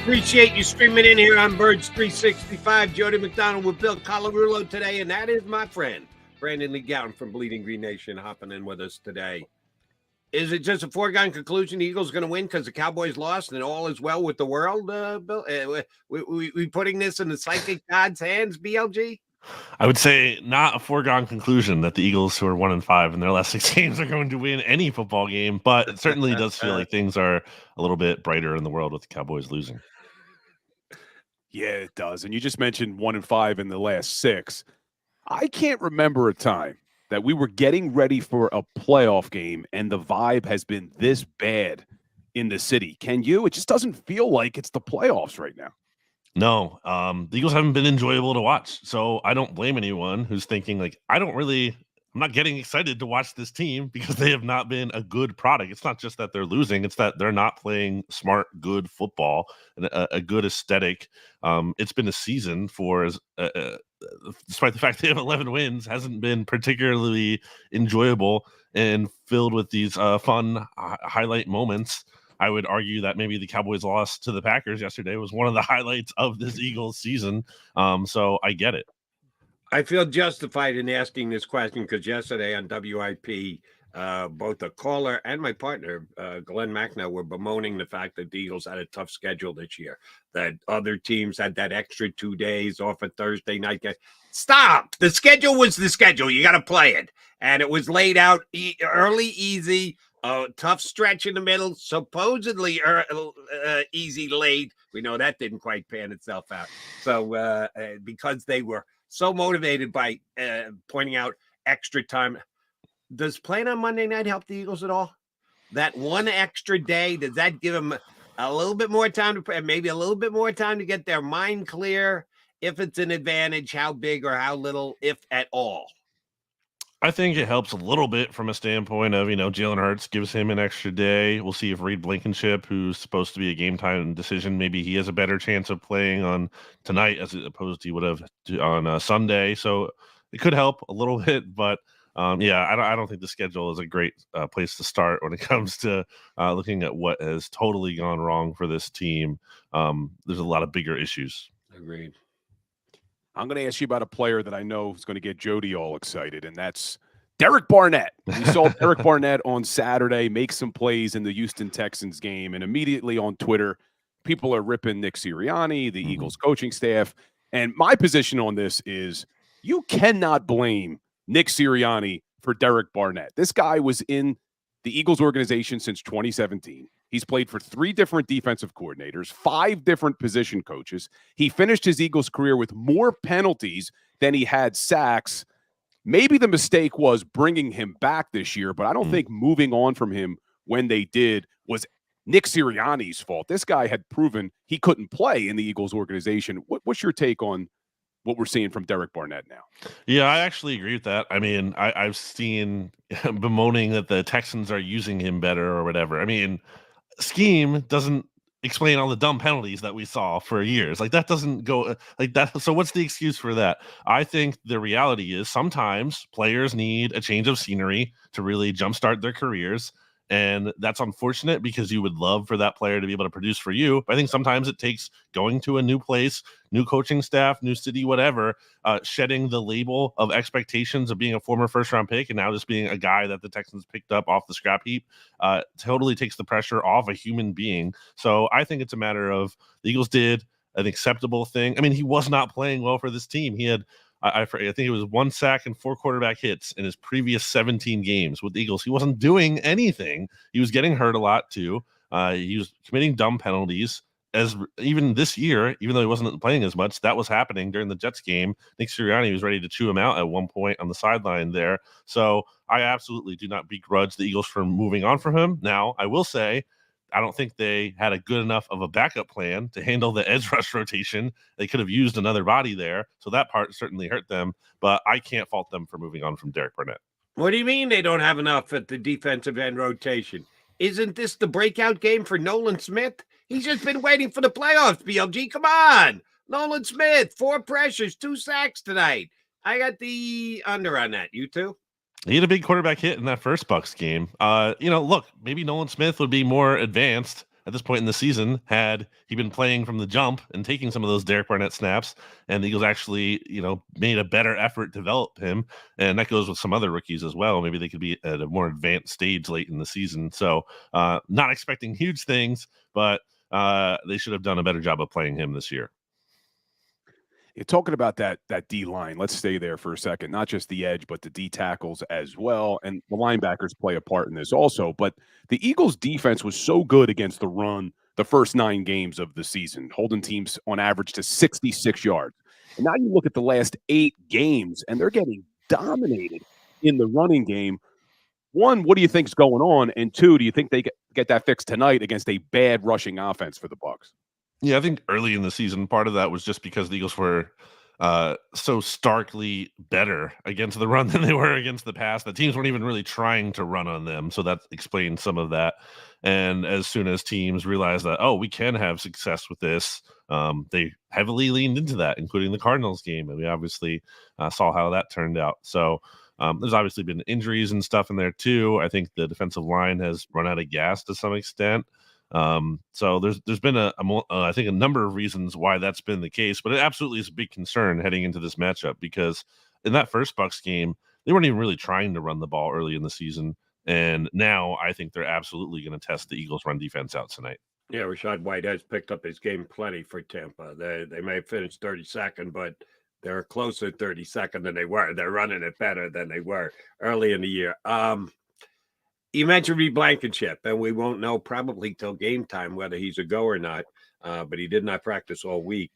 Appreciate you streaming in here on Birds 365. Jody McDonald with Bill Colarulo today, and that is my friend, Brandon Lee Gowton from Bleeding Green Nation, hopping in with us today. Is it just a foregone conclusion the Eagles going to win because the Cowboys lost and all is well with the world, Bill? We putting this in the psychic God's hands, BLG? I would say not a foregone conclusion that the Eagles, who are 1-5 in their last 6 games, are going to win any football game, but it certainly does feel like things are a little bit brighter in the world with the Cowboys losing. Yeah, it does. And you just mentioned 1-5 in the last 6. I can't remember a time that we were getting ready for a playoff game and the vibe has been this bad in the city. Can you? It just doesn't feel like it's the playoffs right now. No, the Eagles haven't been enjoyable to watch. So I don't blame anyone who's thinking like, I'm not getting excited to watch this team because they have not been a good product. It's not just that they're losing. It's that they're not playing smart, good football and a good aesthetic. It's been a season for, despite the fact they have 11 wins, hasn't been particularly enjoyable and filled with these fun highlight moments. I would argue that maybe the Cowboys loss to the Packers yesterday was one of the highlights of this Eagles season. So I get it. I feel justified in asking this question because yesterday on WIP, both the caller and my partner, Glenn Macno, were bemoaning the fact that the Eagles had a tough schedule this year, that other teams had that extra 2 days off a Thursday night. Stop! The schedule was the schedule. You got to play it. And it was laid out early, easy, tough stretch in the middle, supposedly easy late. We know that didn't quite pan itself out. So because they were so motivated by pointing out extra time. Does playing on Monday night help the Eagles at all? That one extra day, does that give them a little bit more time to maybe a little bit more time to get their mind clear? If it's an advantage, how big or how little, if at all? I think it helps a little bit from a standpoint of, Jalen Hurts gives him an extra day. We'll see if Reed Blankenship, who's supposed to be a game time decision, maybe he has a better chance of playing on tonight as opposed to he would have on Sunday. So it could help a little bit, but I don't think the schedule is a great place to start when it comes to looking at what has totally gone wrong for this team. There's a lot of bigger issues. Agreed. I'm going to ask you about a player that I know is going to get Jody all excited, and that's Derek Barnett. We saw Derek Barnett on Saturday make some plays in the Houston Texans game, and immediately on Twitter, people are ripping Nick Sirianni, the Eagles coaching staff. And my position on this is you cannot blame Nick Sirianni for Derek Barnett. This guy was in the Eagles organization since 2017. He's played for 3 different defensive coordinators, 5 different position coaches. He finished his Eagles career with more penalties than he had sacks. Maybe the mistake was bringing him back this year, but I don't think moving on from him when they did was Nick Sirianni's fault. This guy had proven he couldn't play in the Eagles organization. What's your take on what we're seeing from Derek Barnett now? Yeah, I actually agree with that. I mean, I've seen bemoaning that the Texans are using him better or whatever. I mean, scheme doesn't explain all the dumb penalties that we saw for years. Like that doesn't go like that. So what's the excuse for that? I think the reality is sometimes players need a change of scenery to really jumpstart their careers. And that's unfortunate because you would love for that player to be able to produce for you. But I think sometimes it takes going to a new place, new coaching staff, new city, whatever, shedding the label of expectations of being a former first-round pick and now just being a guy that the Texans picked up off the scrap heap totally takes the pressure off a human being. So I think it's a matter of the Eagles did an acceptable thing. I mean, he was not playing well for this team. He had I think it was 1 sack and 4 quarterback hits in his previous 17 games with the Eagles. He wasn't doing anything. He was getting hurt a lot too. He was committing dumb penalties. As even this year, even though he wasn't playing as much, that was happening during the Jets game. Nick Sirianni was ready to chew him out at one point on the sideline there. So I absolutely do not begrudge the Eagles for moving on from him. Now, I will say, I don't think they had a good enough of a backup plan to handle the edge rush rotation. They could have used another body there. So that part certainly hurt them, but I can't fault them for moving on from Derek Barnett. What do you mean they don't have enough at the defensive end rotation? Isn't this the breakout game for Nolan Smith? He's just been waiting for the playoffs, BLG. Come on. Nolan Smith, 4 pressures, 2 sacks tonight. I got the under on that. You too? He had a big quarterback hit in that first Bucs game. Look, maybe Nolan Smith would be more advanced at this point in the season, had he been playing from the jump and taking some of those Derek Barnett snaps, and the Eagles actually, made a better effort to develop him. And that goes with some other rookies as well. Maybe they could be at a more advanced stage late in the season. So not expecting huge things, but they should have done a better job of playing him this year. You're talking about that D line. Let's stay there for a second. Not just the edge, but the D tackles as well. And the linebackers play a part in this also. But the Eagles' defense was so good against the run the first 9 games of the season, holding teams on average to 66 yards. And now you look at the last 8 games, and they're getting dominated in the running game. One, what do you think's going on? And 2, do you think they get that fixed tonight against a bad rushing offense for the Bucs? Yeah, I think early in the season, part of that was just because the Eagles were so starkly better against the run than they were against the pass. The teams weren't even really trying to run on them, so that explains some of that. And as soon as teams realized that, we can have success with this, they heavily leaned into that, including the Cardinals game. And we obviously saw how that turned out. So there's obviously been injuries and stuff in there too. I think the defensive line has run out of gas to some extent. So there's been I think a number of reasons why that's been the case, but it absolutely is a big concern heading into this matchup, because in that first Bucs game, they weren't even really trying to run the ball early in the season. And now I think they're absolutely going to test the Eagles run defense out tonight. Yeah, Rashad White has picked up his game plenty for Tampa. They may have finished 32nd, but they're closer to 32nd than they were. They're running it better than they were early in the year. You mentioned Reed Blankenship, and we won't know probably till game time whether he's a go or not, but he did not practice all week.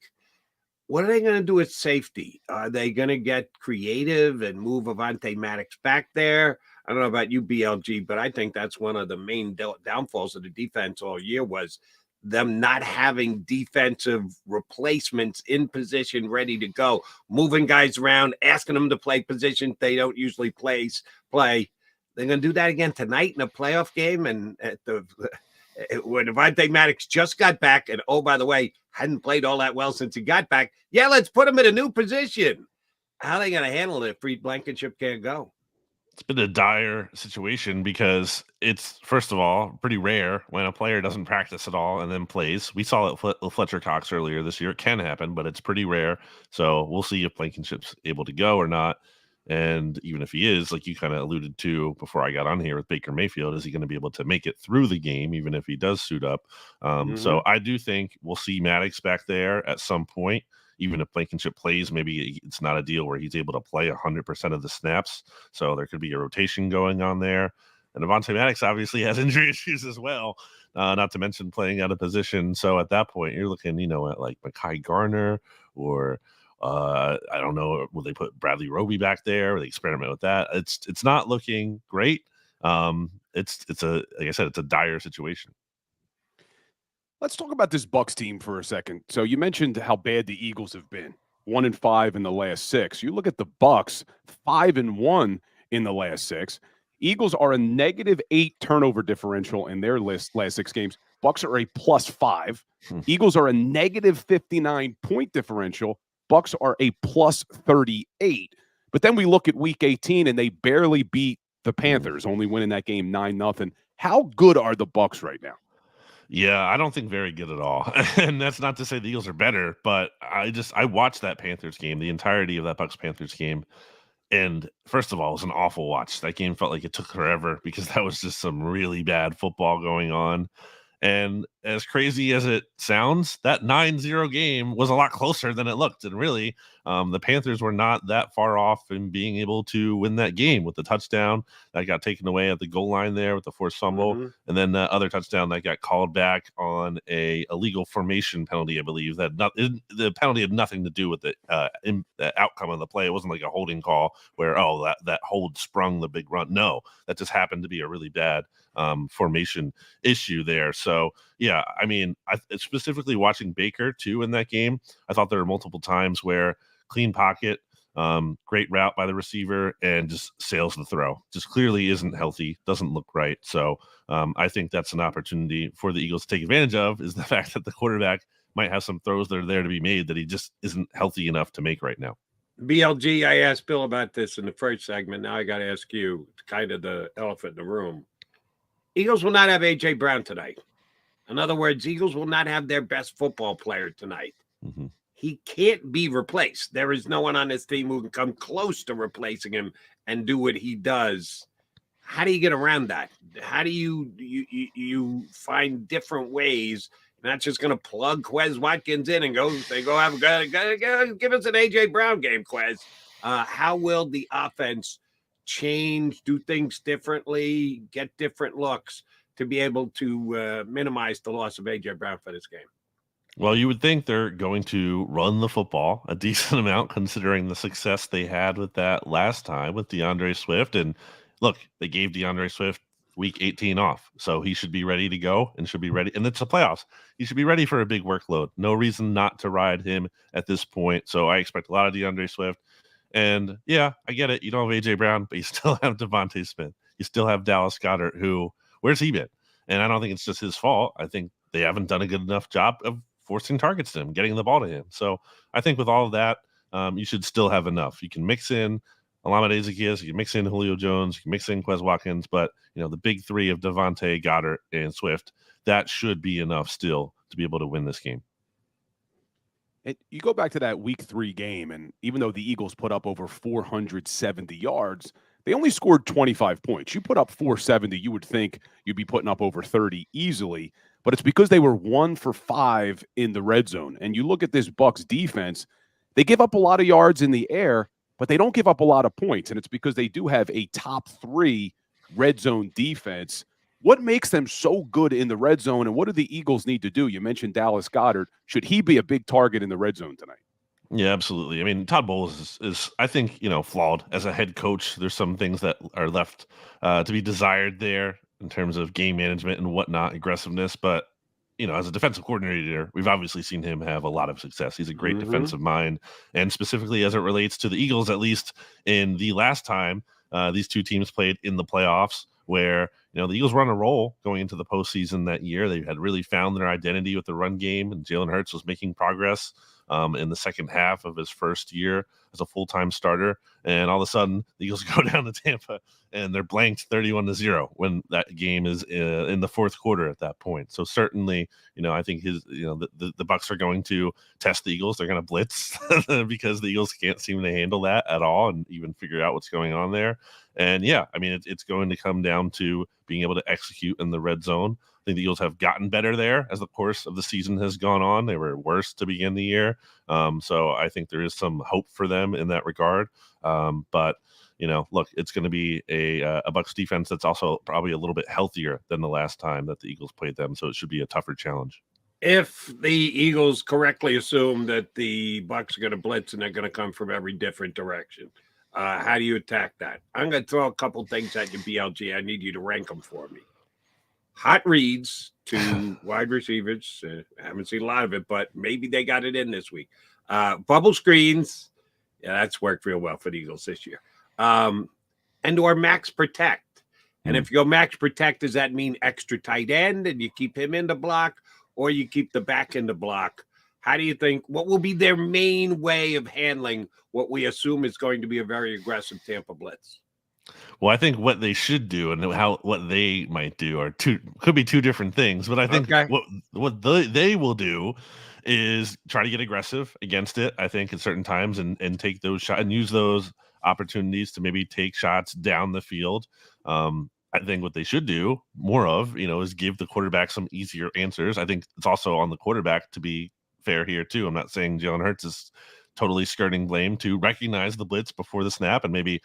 What are they going to do at safety? Are they going to get creative and move Avonte Maddox back there? I don't know about you, BLG, but I think that's one of the main downfalls of the defense all year was them not having defensive replacements in position ready to go, moving guys around, asking them to play positions they don't usually play. They're going to do that again tonight in a playoff game. And when Avonte Maddox just got back, and by the way, hadn't played all that well since he got back. Yeah, let's put him in a new position. How are they going to handle it if Reed Blankenship can't go? It's been a dire situation because it's, first of all, pretty rare when a player doesn't practice at all and then plays. We saw it with Fletcher Cox earlier this year. It can happen, but it's pretty rare. So we'll see if Blankenship's able to go or not. And even if he is, like you kind of alluded to before I got on here with Baker Mayfield, is he going to be able to make it through the game, even if he does suit up? So I do think we'll see Maddox back there at some point. Even if Blankenship plays, maybe it's not a deal where he's able to play 100% of the snaps. So there could be a rotation going on there. And Avonte Maddox obviously has injury issues as well, not to mention playing out of position. So at that point, you're looking, at like Mekhi Garner or I don't know, will they put Bradley Roby back there? Will they experiment with that? It's not looking great. It's like I said, it's a dire situation. Let's talk about this Bucs team for a second. So you mentioned how bad the Eagles have been, 1-5 in the last 6. You look at the Bucs, 5-1 in the last 6. Eagles are a -8 turnover differential in their last 6 games. Bucs are a +5. Eagles are a -59 point differential. Bucs are a +38. But then we look at Week 18 and they barely beat the Panthers, only winning that game 9-0. How good are the Bucs right now? Yeah, I don't think very good at all. And that's not to say the Eagles are better, but I watched that Panthers game, the entirety of that Bucs-Panthers game. And first of all, it was an awful watch. That game felt like it took forever because that was just some really bad football going on. And as crazy as it sounds, that 9-0 game was a lot closer than it looked. And really, the Panthers were not that far off in being able to win that game with the touchdown that got taken away at the goal line there with the forced fumble. And then the other touchdown that got called back on a illegal formation penalty, I believe. The penalty had nothing to do with the outcome of the play. It wasn't like a holding call where, that hold sprung the big run. No, that just happened to be a really bad formation issue there. So, yeah, I mean, specifically watching Baker, too, in that game, I thought there were multiple times where clean pocket, great route by the receiver, and just sails the throw. Just clearly isn't healthy, doesn't look right. So I think that's an opportunity for the Eagles to take advantage of, is the fact that the quarterback might have some throws that are there to be made that he just isn't healthy enough to make right now. BLG, I asked Bill about this in the first segment. Now I got to ask you, kind of the elephant in the room. Eagles will not have A.J. Brown tonight. In other words, Eagles will not have their best football player tonight. Mm-hmm. He can't be replaced. There is no one on this team who can come close to replacing him and do what he does. How do you get around that? How do you find different ways? Not just going to plug Quez Watkins in and go have give us an AJ Brown game, Quez. How will the offense change, do things differently, get different looks to be able to minimize the loss of AJ Brown for this game? Well, you would think they're going to run the football a decent amount, considering the success they had with that last time with DeAndre Swift. And look, they gave DeAndre Swift week 18 off, so he should be ready to go and should be ready. And it's the playoffs. He should be ready for a big workload. No reason not to ride him at this point. So I expect a lot of DeAndre Swift. And yeah, I get it. You don't have AJ Brown, but you still have Devontae Smith. You still have Dallas Goedert, who, where's he been? And I don't think it's just his fault. I think they haven't done a good enough job of forcing targets to him, getting the ball to him. So I think with all of that, you should still have enough. You can mix in Olamide Zaccheaus, you can mix in Julio Jones, you can mix in Quez Watkins, but the big three of Devontae, Goddard, and Swift, that should be enough still to be able to win this game. And you go back to that week 3 game, and even though the Eagles put up over 470 yards, they only scored 25 points. You put up 470, you would think you'd be putting up over 30 easily, but it's because they were 1 for 5 in the red zone. And you look at this Bucs defense, they give up a lot of yards in the air, but they don't give up a lot of points. And it's because they do have a top 3 red zone defense. What makes them so good in the red zone, and what do the Eagles need to do? You mentioned Dallas Goedert. Should he be a big target in the red zone tonight? Yeah, absolutely. I mean, Todd Bowles is I think, flawed as a head coach. There's some things that are left to be desired there in terms of game management and whatnot, aggressiveness. But, as a defensive coordinator, we've obviously seen him have a lot of success. He's a great defensive mind. And specifically as it relates to the Eagles, at least in the last time these two teams played in the playoffs, where the Eagles were on a roll going into the postseason that year. They had really found their identity with the run game, and Jalen Hurts was making progress in the second half of his first year as a full-time starter. And all of a sudden, the Eagles go down to Tampa, and they're blanked 31-0 when that game is in the fourth quarter at that point. So certainly, I think the Bucs are going to test the Eagles. They're going to blitz because the Eagles can't seem to handle that at all and even figure out what's going on there. And yeah, I mean, it's going to come down to being able to execute in the red zone. I think the Eagles have gotten better there as the course of the season has gone on. They were worse to begin the year. So I think there is some hope for them in that regard. But look, it's going to be a Bucs defense that's also probably a little bit healthier than the last time that the Eagles played them. So it should be a tougher challenge. If the Eagles correctly assume that the Bucs are going to blitz and they're going to come from every different direction, how do you attack that? I'm going to throw a couple things at you, BLG. I need you to rank them for me. Hot reads to wide receivers. I haven't seen a lot of it, but maybe they got it in this week. Bubble screens. Yeah, that's worked real well for the Eagles this year. And or max protect. And if you go max protect, does that mean extra tight end and you keep him in the block, or you keep the back in the block? How do you think, what will be their main way of handling what we assume is going to be a very aggressive Tampa blitz? Well, I think what they should do and what they might do could be two different things. But I think what they will do is try to get aggressive against it, I think, at certain times and take those shots and use those opportunities to maybe take shots down the field. I think what they should do more of, is give the quarterback some easier answers. I think it's also on the quarterback to be fair here too. I'm not saying Jalen Hurts is totally skirting blame, to recognize the blitz before the snap. And maybe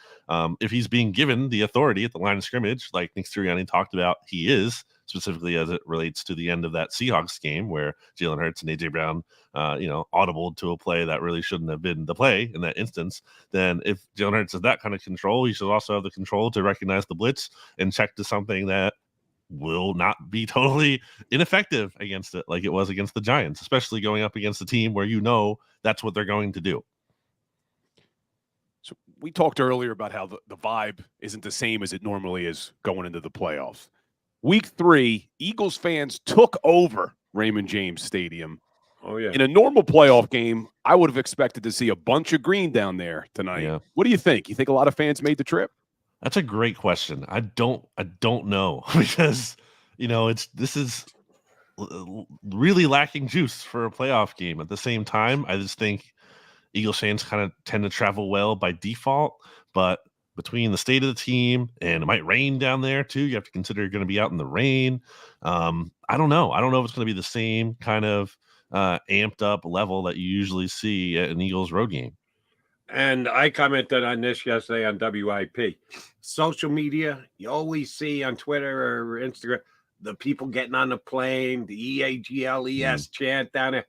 if he's being given the authority at the line of scrimmage, like Nick Sirianni talked about, he is, specifically as it relates to the end of that Seahawks game where Jalen Hurts and AJ Brown, audibled to a play that really shouldn't have been the play in that instance. Then if Jalen Hurts has that kind of control, he should also have the control to recognize the blitz and check to something that will not be totally ineffective against it, like it was against the Giants, especially going up against a team where that's what they're going to do. So we talked earlier about how the vibe isn't the same as it normally is going into the playoffs. Week 3, Eagles fans took over Raymond James Stadium. Oh, yeah. In a normal playoff game, I would have expected to see a bunch of green down there tonight. Yeah. What do you think? You think a lot of fans made the trip? That's a great question. I don't know because, this is really lacking juice for a playoff game. At the same time, I just think Eagles fans kind of tend to travel well by default, but between the state of the team and it might rain down there too, you have to consider you're going to be out in the rain. I don't know. I don't know if it's going to be the same kind of amped up level that you usually see at an Eagles road game. And I commented on this yesterday on WIP. Social media, you always see on Twitter or Instagram, the people getting on the plane, the EAGLES chant down there.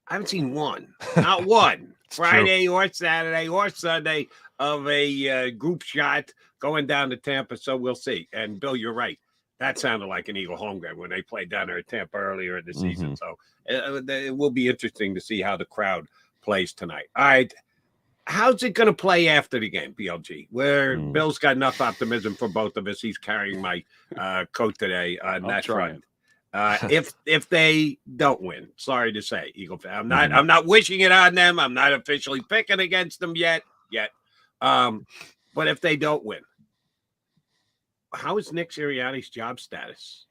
I haven't seen one, not one, Friday or Saturday or Sunday of a group shot going down to Tampa. So we'll see. And Bill, you're right. That sounded like an Eagle home game when they played down there at Tampa earlier in the season. So it will be interesting to see how the crowd plays tonight. All right. How's it going to play after the game, BLG? Where Bill's got enough optimism for both of us. He's carrying my coat today on that front. If they don't win, sorry to say, Eagle fan, I'm not wishing it on them. I'm not officially picking against them yet. But if they don't win, how is Nick Sirianni's job status?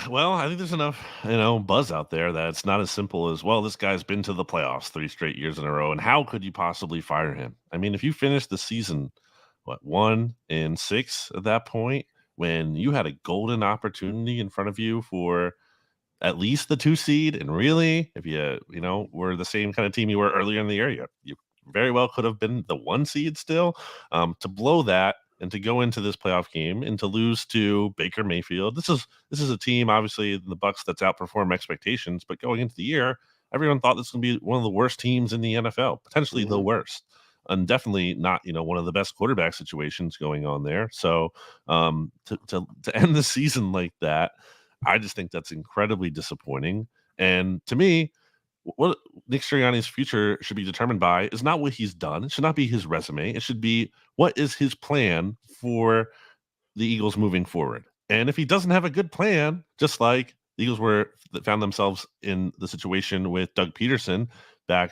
Well, I think there's enough, buzz out there that it's not as simple as, well, this guy's been to the playoffs 3 straight years in a row, and how could you possibly fire him? I mean, if you finish the season, 1-6 at that point, when you had a golden opportunity in front of you for at least the 2 seed, and really, if you were the same kind of team you were earlier in the year, you very well could have been the 1 seed still, to blow that and to go into this playoff game and to lose to Baker Mayfield. This is a team, obviously, the Bucs, that's outperformed expectations, but going into the year, everyone thought this was going to be one of the worst teams in the NFL, potentially the worst, and definitely not, one of the best quarterback situations going on there. So to end the season like that, I just think that's incredibly disappointing. And to me, what Nick Sirianni's future should be determined by is not what he's done. It should not be his resume. It should be, what is his plan for the Eagles moving forward? And if he doesn't have a good plan, just like the Eagles found themselves in the situation with Doug Peterson back,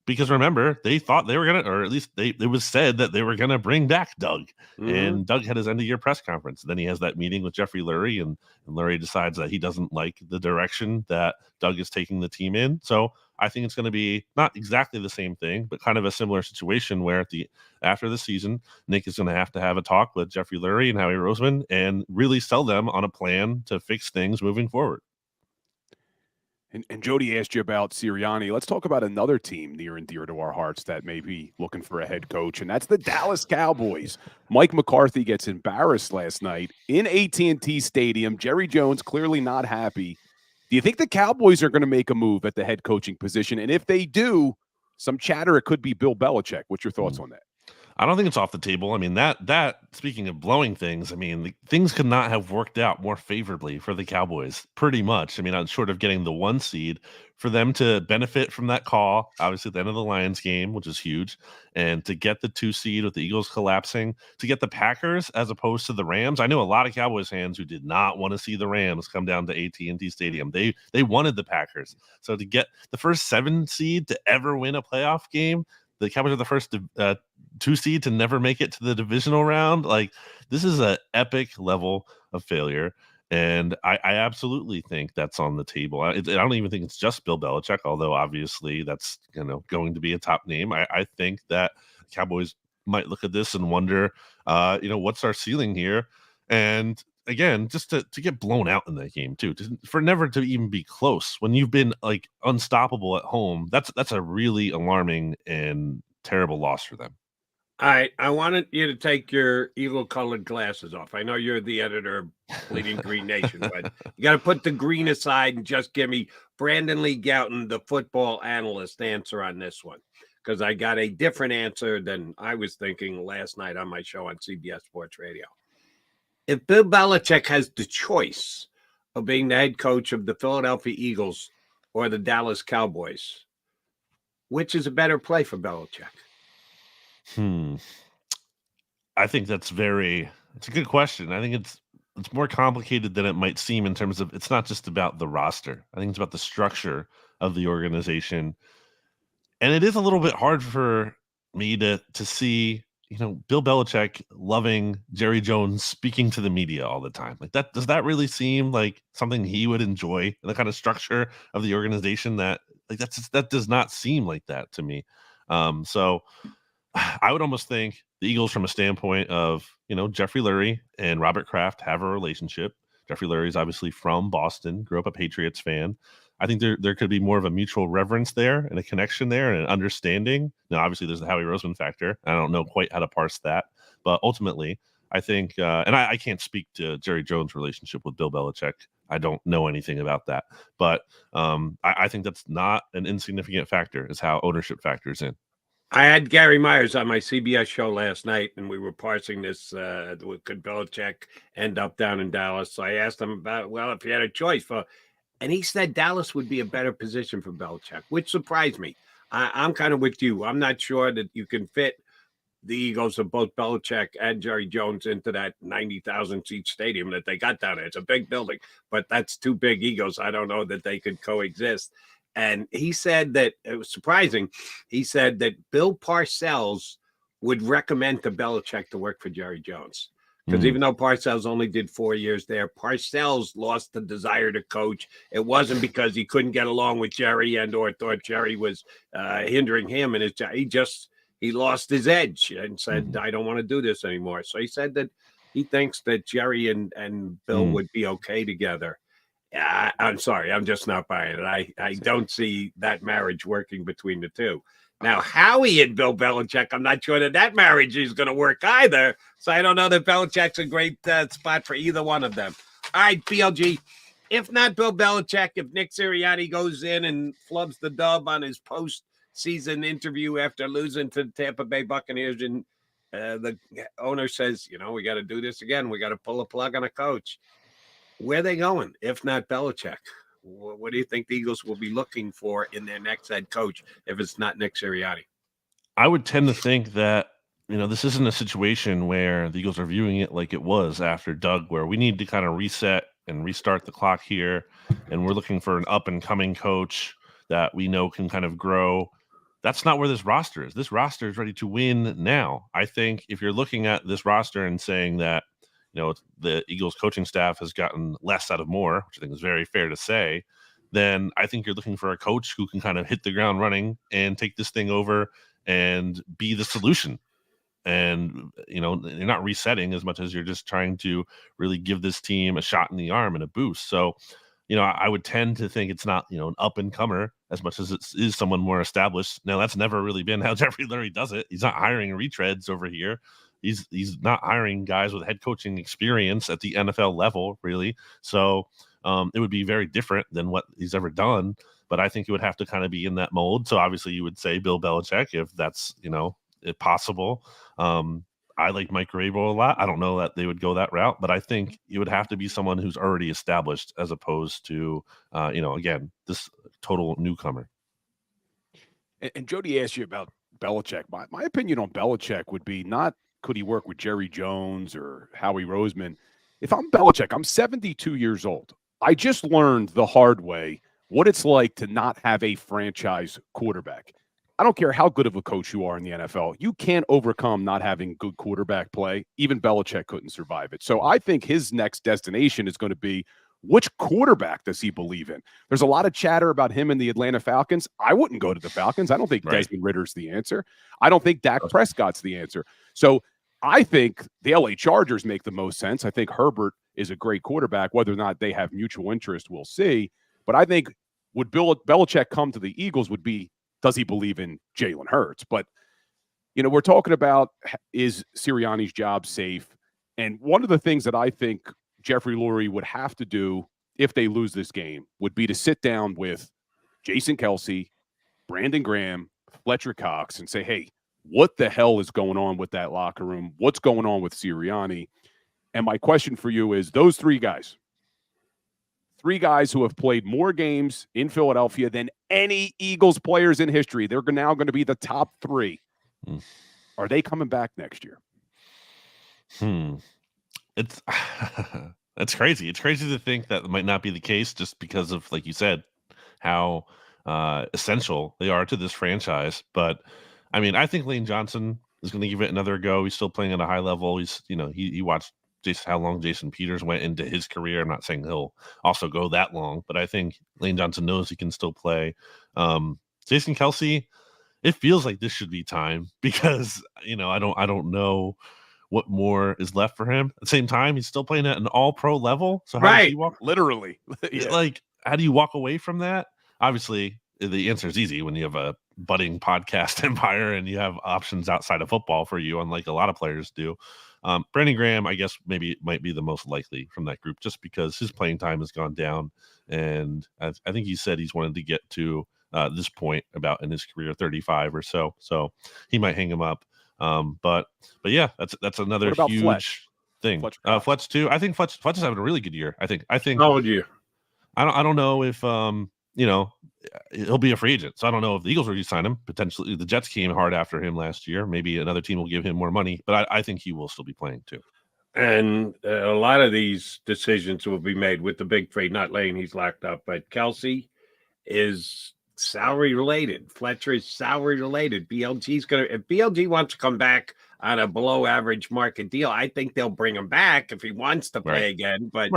because remember, they thought they were going to, or at least it was said that they were going to bring back Doug. And Doug had his end of year press conference. Then he has that meeting with Jeffrey Lurie, and Lurie decides that he doesn't like the direction that Doug is taking the team in. So I think it's going to be not exactly the same thing, but kind of a similar situation where after the season, Nick is going to have a talk with Jeffrey Lurie and Howie Roseman and really sell them on a plan to fix things moving forward. And Jody asked you about Sirianni. Let's talk about another team near and dear to our hearts that may be looking for a head coach, and that's the Dallas Cowboys. Mike McCarthy gets embarrassed last night in AT&T Stadium. Jerry Jones clearly not happy. Do you think the Cowboys are going to make a move at the head coaching position? And if they do, some chatter, it could be Bill Belichick. What's your thoughts on that? I don't think it's off the table. I mean, that speaking of blowing things, I mean, things could not have worked out more favorably for the Cowboys, pretty much. I mean, I'm short of getting the 1 seed, for them to benefit from that call, obviously at the end of the Lions game, which is huge, and to get the 2 seed with the Eagles collapsing, to get the Packers as opposed to the Rams. I know a lot of Cowboys fans who did not want to see the Rams come down to AT&T Stadium. They wanted the Packers. So to get the first 7 seed to ever win a playoff game, the Cowboys are the first 2 seed to never make it to the divisional round. Like, this is an epic level of failure. And I absolutely think that's on the table. I don't even think it's just Bill Belichick, although obviously that's going to be a top name. I think that Cowboys might look at this and wonder, what's our ceiling here? And again, just to get blown out in that game too, for never to even be close when you've been like unstoppable at home. That's a really alarming and terrible loss for them. All right, I wanted you to take your Eagle-colored glasses off. I know you're the editor of Bleeding Green Nation, but you got to put the green aside and just give me Brandon Lee Gowton, the football analyst, answer on this one, because I got a different answer than I was thinking last night on my show on CBS Sports Radio. If Bill Belichick has the choice of being the head coach of the Philadelphia Eagles or the Dallas Cowboys, which is a better play for Belichick? I think it's a good question. I think it's more complicated than it might seem in terms of, it's not just about the roster. I think it's about the structure of the organization. And it is a little bit hard for me to see, Bill Belichick loving Jerry Jones speaking to the media all the time. Like that, does that really seem like something he would enjoy in the kind of structure of the organization that does not seem like that to me. So I would almost think the Eagles, from a standpoint of, Jeffrey Lurie and Robert Kraft have a relationship. Jeffrey Lurie is obviously from Boston, grew up a Patriots fan. I think there could be more of a mutual reverence there and a connection there and an understanding. Now, obviously, there's the Howie Roseman factor. I don't know quite how to parse that. But ultimately, I think, and I can't speak to Jerry Jones' relationship with Bill Belichick. I don't know anything about that. But I think that's not an insignificant factor, is how ownership factors in. I had Gary Myers on my CBS show last night, and we were parsing this. Could Belichick end up down in Dallas? So I asked him about, well, if you had a choice and he said Dallas would be a better position for Belichick, which surprised me. I'm kind of with you. I'm not sure that you can fit the Eagles of both Belichick and Jerry Jones into that 90,000 seat stadium that they got down there. It's a big building, but that's two big egos. I don't know that they could coexist. And he said that it was surprising. He said that Bill Parcells would recommend to Belichick to work for Jerry Jones. Because even though Parcells only did 4 years there, Parcells lost the desire to coach. It wasn't because he couldn't get along with Jerry or thought Jerry was hindering him. And he lost his edge and said, I don't want to do this anymore. So he said that he thinks that Jerry and Bill would be okay together. I'm sorry, I'm just not buying it. I don't see that marriage working between the two. Now, Howie and Bill Belichick, I'm not sure that marriage is going to work either. So I don't know that Belichick's a great spot for either one of them. All right, BLG, if not Bill Belichick, if Nick Sirianni goes in and flubs the dub on his post-season interview after losing to the Tampa Bay Buccaneers, and the owner says, we got to do this again. We got to pull a plug on a coach. Where are they going, if not Belichick? What do you think the Eagles will be looking for in their next head coach if it's not Nick Sirianni? I would tend to think that, this isn't a situation where the Eagles are viewing it like it was after Doug, where we need to kind of reset and restart the clock here. And we're looking for an up-and-coming coach that we know can kind of grow. That's not where this roster is. This roster is ready to win now. I think if you're looking at this roster and saying that, the Eagles coaching staff has gotten less out of more, which I think is very fair to say, then I think you're looking for a coach who can kind of hit the ground running and take this thing over and be the solution. And, you're not resetting as much as you're just trying to really give this team a shot in the arm and a boost. So, I would tend to think it's not, an up-and-comer as much as it is someone more established. Now, that's never really been how Jeffrey Lurie does it. He's not hiring retreads over here. He's not hiring guys with head coaching experience at the NFL level, really. So it would be very different than what he's ever done. But I think it would have to kind of be in that mold. So obviously you would say Bill Belichick, if that's, if possible. I like Mike Vrabel a lot. I don't know that they would go that route, but I think it would have to be someone who's already established as opposed to, again, this total newcomer. And Jody asked you about Belichick. My opinion on Belichick would be not could he work with Jerry Jones or Howie Roseman. If I'm Belichick, I'm 72 years old. I just learned the hard way what it's like to not have a franchise quarterback. I don't care how good of a coach you are in the NFL. You can't overcome not having good quarterback play. Even Belichick couldn't survive it. So I think his next destination is going to be, which quarterback does he believe in? There's a lot of chatter about him and the Atlanta Falcons. I wouldn't go to the Falcons. I don't think Desmond Ritter's the answer. I don't think Dak Prescott's the answer. So I think the LA Chargers make the most sense. I think Herbert is a great quarterback. Whether or not they have mutual interest, we'll see. But I think would Bill Belichick come to the Eagles would be, does he believe in Jalen Hurts? But, we're talking about, is Sirianni's job safe? And one of the things that I think Jeffrey Lurie would have to do if they lose this game would be to sit down with Jason Kelsey, Brandon Graham, Fletcher Cox, and say, hey, what the hell is going on with that locker room? What's going on with Sirianni? And my question for you is those three guys who have played more games in Philadelphia than any Eagles players in history, they're now going to be the top three. Are they coming back next year? It's that's crazy. It's crazy to think that might not be the case just because of, like you said, how essential they are to this franchise. But I mean, I think Lane Johnson is going to give it another go. He's still playing at a high level. He's, he watched how long Jason Peters went into his career. I'm not saying he'll also go that long, but I think Lane Johnson knows he can still play. Jason Kelce, it feels like this should be time because, I don't know what more is left for him. At the same time, he's still playing at an all-pro level. So how does he walk? Literally. Yeah. Like, how do you walk away from that? Obviously, the answer is easy when you have a budding podcast empire and you have options outside of football for you, unlike a lot of players do. Brandon Graham, I guess, maybe might be the most likely from that group just because his playing time has gone down. And I think he said he's wanted to get to this point about in his career, 35 or so. So he might hang him up. But yeah, that's another huge Fletch? thing. Fletch too. I think Fletch is having a really good year. I think. How old are you? I don't know if he'll be a free agent. So I don't know if the Eagles will re-sign him. Potentially, the Jets came hard after him last year. Maybe another team will give him more money, but I think he will still be playing too. And a lot of these decisions will be made with the big trade. Not Lane, he's locked up, but Kelce is salary related. Fletcher is salary related. BLG's if BLG wants to come back on a below average market deal, I think they'll bring him back if he wants to play again. But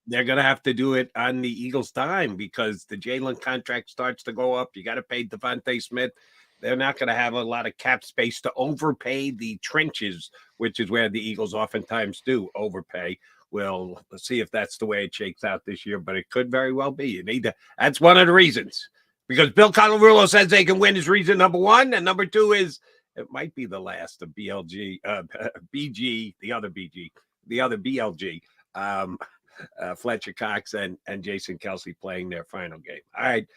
they're going to have to do it on the Eagles' dime because the Jalen contract starts to go up. You got to pay Devontae Smith. They're not going to have a lot of cap space to overpay the trenches, which is where the Eagles oftentimes do overpay. Well, let's see if that's the way it shakes out this year, but it could very well be. You need to. That's one of the reasons because Bill Colarulo says they can win is reason number one, and number two is it might be the last of BLG, BG, the other BLG. Fletcher Cox and Jason Kelce playing their final game. All right.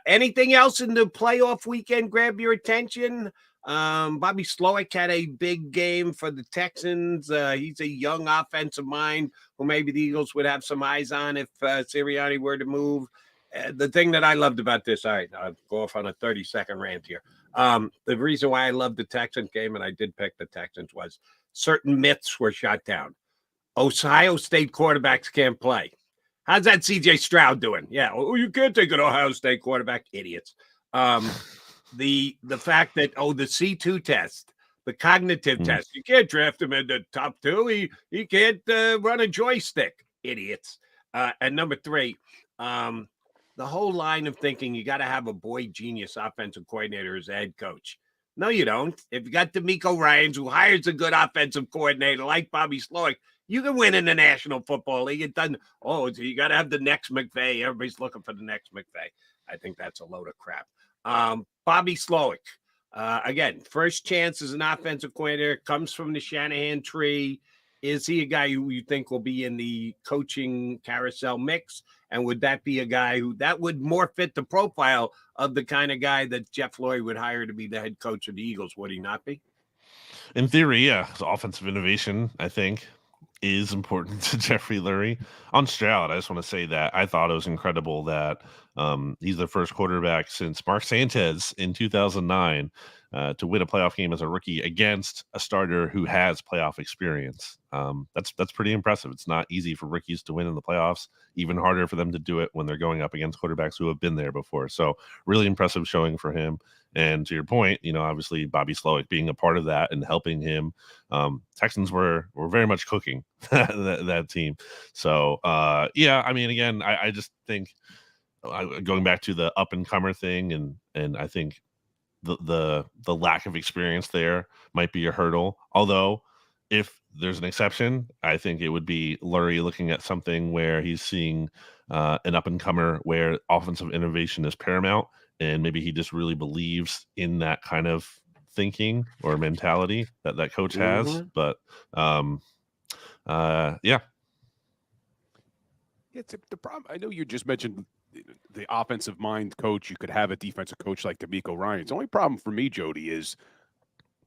Anything else in the playoff weekend grab your attention? Bobby Slowick had a big game for the Texans. He's a young offensive mind who maybe the Eagles would have some eyes on if Sirianni were to move. The thing that I loved about this, all right, I'll go off on a 30-second rant here. The reason why I loved the Texans game, and I did pick the Texans, was certain myths were shot down. Ohio State quarterbacks can't play. How's that CJ Stroud doing? Yeah, you can't take an Ohio State quarterback. Idiots. The fact that, the C2 test, the cognitive test, you can't draft him in the top two. He can't run a joystick. Idiots. And number three, the whole line of thinking you got to have a boy genius offensive coordinator as a head coach. No, you don't. If you got DeMeco Ryans, who hires a good offensive coordinator like Bobby Slowick, you can win in the National Football League. It doesn't. You got to have the next McVay. Everybody's looking for the next McVay. I think that's a load of crap. Bobby Slowick, again, first chance as an offensive coordinator, comes from the Shanahan tree. Is he a guy who you think will be in the coaching carousel mix? And would that be a guy that would more fit the profile of the kind of guy that Jeff Lurie would hire to be the head coach of the Eagles? Would he not be? In theory, yeah. So offensive innovation, I think, is important to Jeffrey Lurie. On Stroud, I just want to say that I thought it was incredible that he's the first quarterback since Mark Sanchez in 2009 to win a playoff game as a rookie against a starter who has playoff experience. That's pretty impressive. It's not easy for rookies to win in the playoffs, even harder for them to do it when they're going up against quarterbacks who have been there before. So really impressive showing for him. And to your point, obviously Bobby Slowick being a part of that and helping him, Texans were very much cooking that team. So yeah, I mean, again, I just think going back to the up and comer thing, and I think the lack of experience there might be a hurdle. Although if there's an exception, I think it would be Lurie looking at something where he's seeing an up and comer where offensive innovation is paramount. And maybe he just really believes in that kind of thinking or mentality that coach has. But yeah. It's the problem. I know you just mentioned the offensive mind coach. You could have a defensive coach like DeMeco Ryans. The only problem for me, Jody, is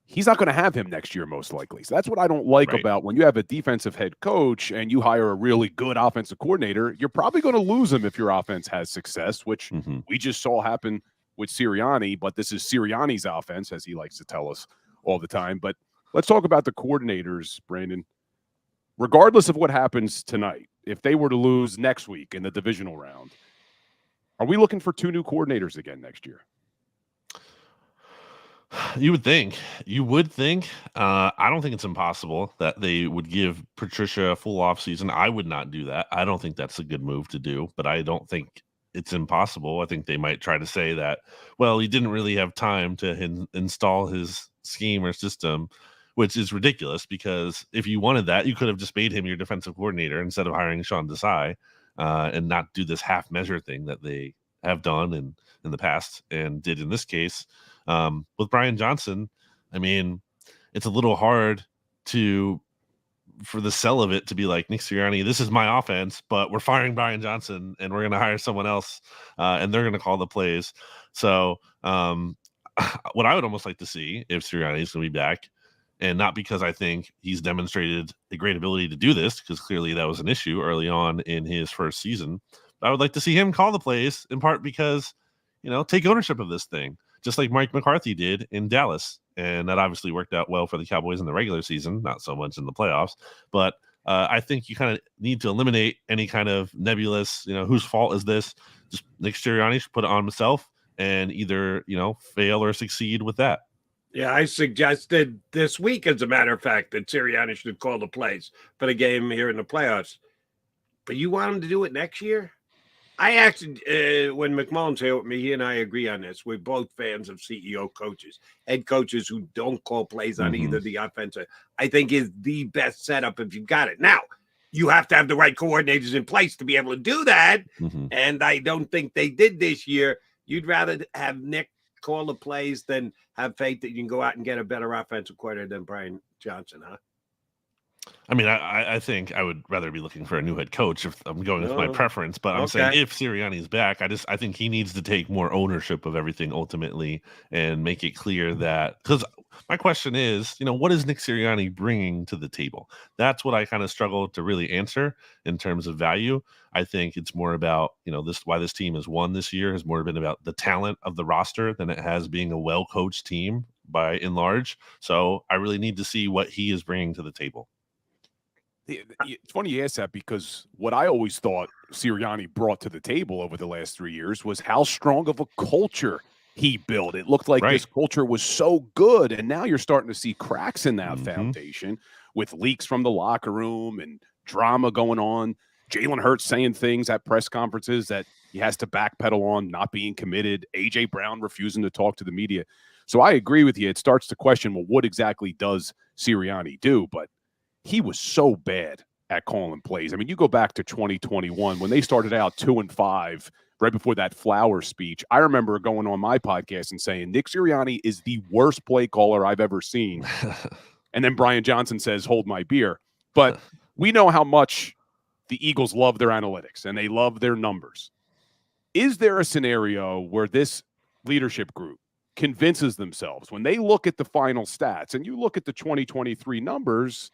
he's not going to have him next year, most likely. So that's what I don't like about when you have a defensive head coach and you hire a really good offensive coordinator, you're probably going to lose him if your offense has success, which we just saw happen with Sirianni, but this is Sirianni's offense, as he likes to tell us all the time. But let's talk about the coordinators, Brandon. Regardless of what happens tonight, if they were to lose next week in the divisional round, are we looking for 2 new coordinators again next year? You would think. I don't think it's impossible that they would give Patricia a full off season. I would not do that. I don't think that's a good move to do, but I don't think it's impossible. I think they might try to say that, well, he didn't really have time to install his scheme or system, which is ridiculous because if you wanted that, you could have just made him your defensive coordinator instead of hiring Sean Desai and not do this half measure thing that they have done in the past and did in this case. With Brian Johnson, I mean, it's a little hard for the sell of it to be like, Nick Sirianni, this is my offense, but we're firing Brian Johnson and we're going to hire someone else and they're going to call the plays. So what I would almost like to see if Sirianni is going to be back, and not because I think he's demonstrated a great ability to do this, because clearly that was an issue early on in his first season. But I would like to see him call the plays, in part because, take ownership of this thing, just like Mike McCarthy did in Dallas. And that obviously worked out well for the Cowboys in the regular season, not so much in the playoffs. But I think you kind of need to eliminate any kind of nebulous, whose fault is this? Just Nick Sirianni should put it on himself and either, fail or succeed with that. Yeah, I suggested this week, as a matter of fact, that Sirianni should call the plays for the game here in the playoffs. But you want him to do it next year? I actually, when McMullen's here with me, he and I agree on this. We're both fans of CEO coaches, head coaches who don't call plays on either the offensive. I think is the best setup if you've got it. Now, you have to have the right coordinators in place to be able to do that. And I don't think they did this year. You'd rather have Nick call the plays than have faith that you can go out and get a better offensive coordinator than Brian Johnson, huh? I mean, I think I would rather be looking for a new head coach if I'm going with my preference, but I'm saying if Sirianni's back, I think he needs to take more ownership of everything ultimately and make it clear that, because my question is, what is Nick Sirianni bringing to the table? That's what I kind of struggle to really answer in terms of value. I think it's more about, why this team has won this year has more been about the talent of the roster than it has being a well-coached team by and large. So I really need to see what he is bringing to the table. It's funny you ask that, because what I always thought Sirianni brought to the table over the last 3 years was how strong of a culture he built. It looked like this culture was so good, and now you're starting to see cracks in that foundation with leaks from the locker room and drama going on. Jalen Hurts saying things at press conferences that he has to backpedal on, not being committed. A.J. Brown refusing to talk to the media. So I agree with you. It starts to question, well, what exactly does Sirianni do? But he was so bad at calling plays. I mean, you go back to 2021 when they started out 2-5 right before that Flowers speech. I remember going on my podcast and saying, Nick Sirianni is the worst play caller I've ever seen. And then Brian Johnson says, hold my beer. But we know how much the Eagles love their analytics and they love their numbers. Is there a scenario where this leadership group convinces themselves when they look at the final stats and you look at the 2023 numbers,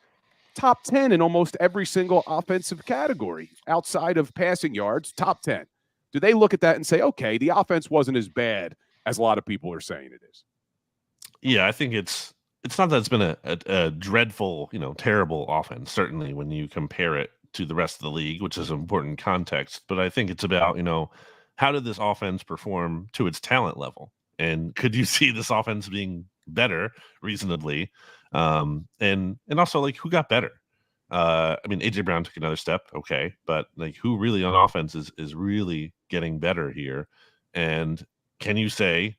top 10 in almost every single offensive category outside of passing yards, top 10. Do they look at that and say, okay, the offense wasn't as bad as a lot of people are saying it is? Yeah, I think it's not that it's been a dreadful, terrible offense, certainly when you compare it to the rest of the league, which is an important context. But I think it's about, how did this offense perform to its talent level? And could you see this offense being better reasonably? And also, like, who got better? I mean, A.J. Brown took another step, okay, but like, who really on offense is really getting better here? And can you say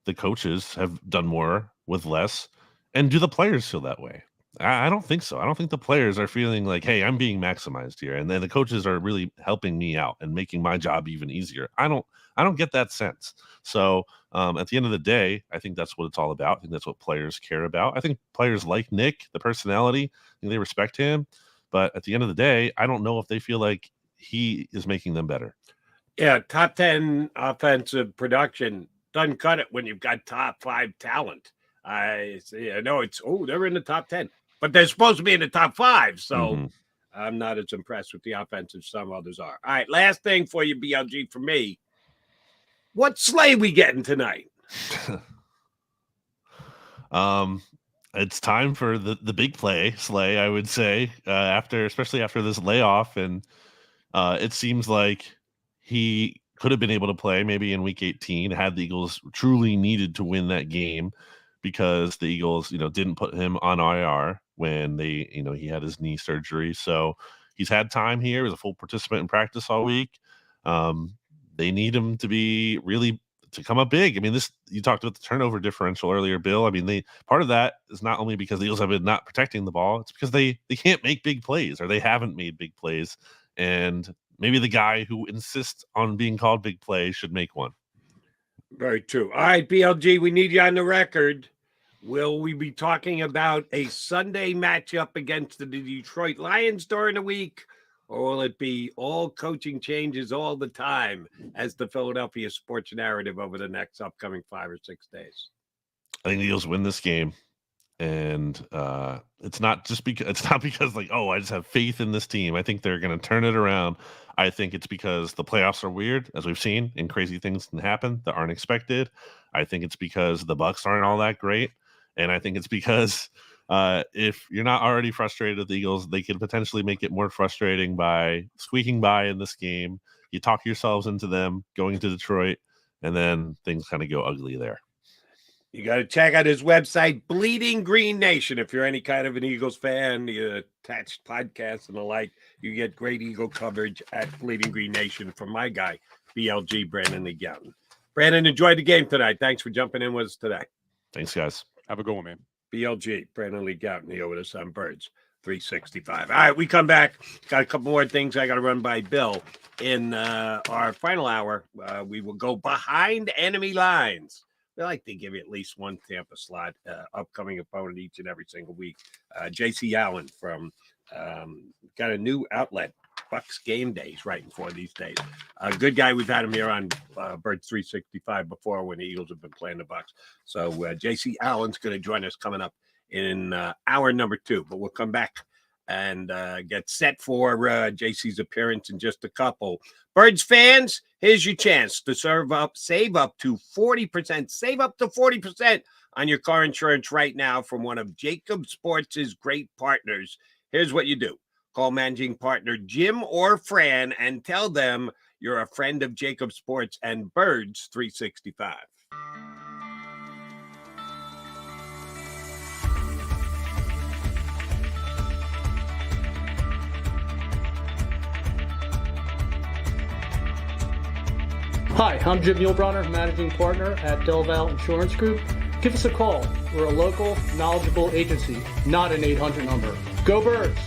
the coaches have done more with less? And do the players feel that way? I don't think so. I don't think the players are feeling like, hey, I'm being maximized here, and then the coaches are really helping me out and making my job even easier. I don't get that sense. So at the end of the day, I think that's what it's all about. I think that's what players care about. I think players like Nick, the personality, they respect him. But at the end of the day, I don't know if they feel like he is making them better. Yeah, top 10 offensive production doesn't cut it when you've got top 5 talent. I know they're in the top 10, but they're supposed to be in the top 5. So I'm not as impressed with the offense as some others are. All right, last thing for you, BLG, for me. What sleigh we getting tonight? It's time for the big sleigh, I would say, especially after this layoff. And it seems like he could have been able to play maybe in week 18 had the Eagles truly needed to win that game. because the Eagles, didn't put him on IR when he had his knee surgery. So he's had time here. He was a full participant in practice all week. They need him to come up big. I mean, you talked about the turnover differential earlier, Bill. I mean, part of that is not only because the Eagles have been not protecting the ball, it's because they can't make big plays, or they haven't made big plays. And maybe the guy who insists on being called big play should make one. Very true. All right, BLG, we need you on the record. Will we be talking about a Sunday matchup against the Detroit Lions during the week, or will it be all coaching changes all the time as the Philadelphia sports narrative over the next upcoming 5 or 6 days? I think the Eagles win this game. And it's not because like, oh, I just have faith in this team. I think they're going to turn it around. I think it's because the playoffs are weird, as we've seen, and crazy things can happen that aren't expected. I think it's because the Bucs aren't all that great. And I think it's because if you're not already frustrated with the Eagles, they could potentially make it more frustrating by squeaking by in this game. You talk yourselves into them going to Detroit, and then things kind of go ugly there. You got to check out his website, Bleeding Green Nation. If you're any kind of an Eagles fan, the attached podcasts and the like, you get great Eagle coverage at Bleeding Green Nation from my guy, BLG, Brandon Lee Gowton. Brandon, enjoyed the game tonight. Thanks for jumping in with us today. Thanks, guys. Have a good one, man. BLG, Brandon Lee Gowton here with us on Birds 365. All right, we come back. Got a couple more things I got to run by Bill. In our final hour, we will go behind enemy lines. They like to give you at least one Tampa slot, upcoming opponent each and every single week. J.C. Allen from got a new outlet, Bucks Game Days, right before these days. A good guy. We've had him here on Birds 365 before when the Eagles have been playing the Bucks. So J.C. Allen's going to join us coming up in hour number 2. But we'll come back and get set for JC's appearance in just a couple. Birds fans, here's your chance to save up to 40%. Save up to 40% on your car insurance right now from one of JAKIB Sports' great partners. Here's what you do. Call managing partner Jim or Fran and tell them you're a friend of JAKIB Sports and Birds 365. Hi, I'm Jim Muehlbronner, Managing Partner at Del Val Insurance Group. Give us a call. We're a local, knowledgeable agency, not an 800 number. Go Birds!